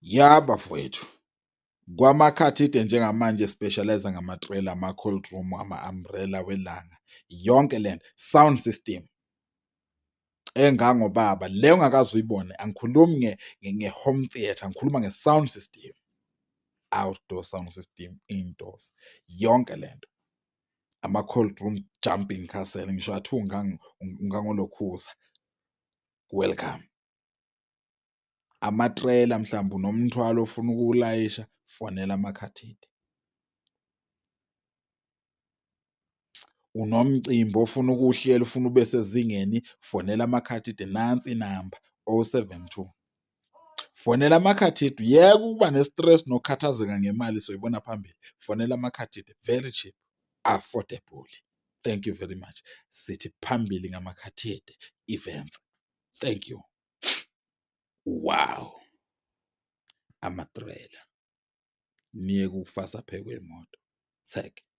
Ya bafowethu, kwamakhathide njengamanje specialize ngama-trailer, ama-cold room, ama-umbrella welanga, yonke lento, sound system engangobaba le ongakaze uyibone. Angikhulumi nge-home theatre, ngikhuluma nge-sound system, outdoor sound system, indoors, yonke lento. Ama-cold room jumping castle, ngisho athiwa ungangolokhuza, welcome. Amatrela mhlawumbe unomthwalo ofuna ukuwulayisha, fonela Makhathide. Unomcimbi ofuna ukuwuhlela, ufuna ube sezingeni, fonela Makhathide, nansi inamba 072. Fonela Makhathide, yeke ukuba ne-stress nokukhathazeka ngemali soyibona phambili. Fonela Makhathide, very cheap, affordable. Thank you very much. Sithi phambili ngaMakhathide Events. Thank you. Wow. Amatrela. Niye kufasa phekwe imoto. Thank you.